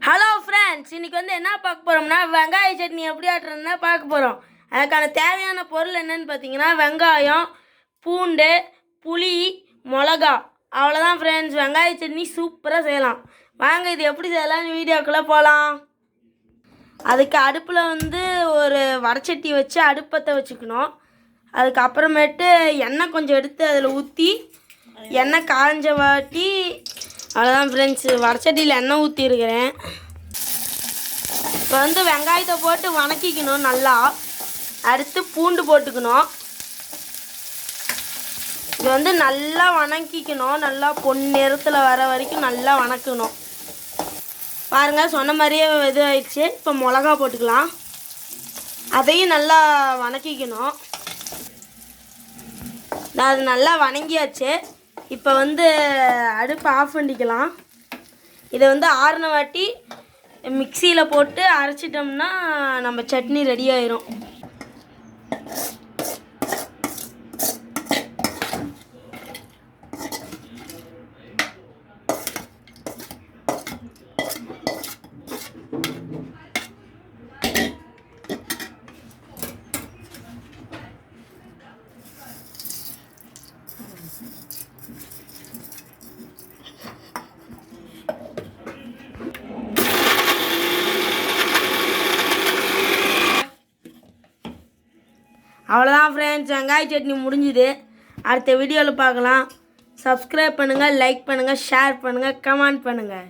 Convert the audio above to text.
Hello friends, இன்றைக்கி வந்து என்ன பார்க்க போகிறோம்னா வெங்காய சட்னி எப்படி ஆட்டுறதுன்னா பார்க்க போகிறோம். அதுக்கான தேவையான பொருள் என்னென்னு பார்த்தீங்கன்னா வெங்காயம், பூண்டு, புளி, மிளகா. அவ்வளோதான் ஃப்ரெண்ட்ஸ். வெங்காய சட்னி சூப்பராக செய்யலாம். வாங்க இது எப்படி செய்யலாம்னு வீடியோக்குள்ளே போகலாம். அதுக்கு அடுப்பில் வந்து ஒரு வடச்சட்டி வச்சு அடுப்பத்தை வச்சுக்கணும். அதுக்கப்புறமேட்டு எண்ணெய் கொஞ்சம் எடுத்து அதில் ஊற்றி எண்ணெய் காஞ்ச வாட்டி அவ்வளோதான் ஃப்ரெண்ட்ஸ். வடச்சட்டியில் எண்ணெய் ஊற்றிருக்கிறேன். இப்போ வந்து வெங்காயத்தை போட்டு வணக்கிக்கணும் நல்லா. அடுத்து பூண்டு போட்டுக்கணும். இது வந்து நல்லா வணக்கிக்கணும். நல்லா பொன்னிறத்தில் வர வரைக்கும் நல்லா வணக்கணும். பாருங்கள், சொன்ன மாதிரியே இது ஆயிடுச்சு. இப்போ மிளகா போட்டுக்கலாம். அதையும் நல்லா வணக்கிக்கணும். அது நல்லா வணங்கியாச்சு. இப்போ வந்து அடுப்பை ஆஃப் பண்ணிக்கலாம். இதை வந்து ஆறின வாட்டி மிக்சியில் போட்டு அரைச்சிட்டோம்னா நம்ம சட்னி ரெடி ஆயிரும். அவ்வளோதான் ஃப்ரெண்ட்ஸ், வெங்காய சட்னி முடிஞ்சுது. அடுத்த வீடியோவில் பார்க்கலாம். சப்ஸ்கிரைப் பண்ணுங்கள், லைக் பண்ணுங்கள், ஷேர் பண்ணுங்கள், கமெண்ட் பண்ணுங்கள்.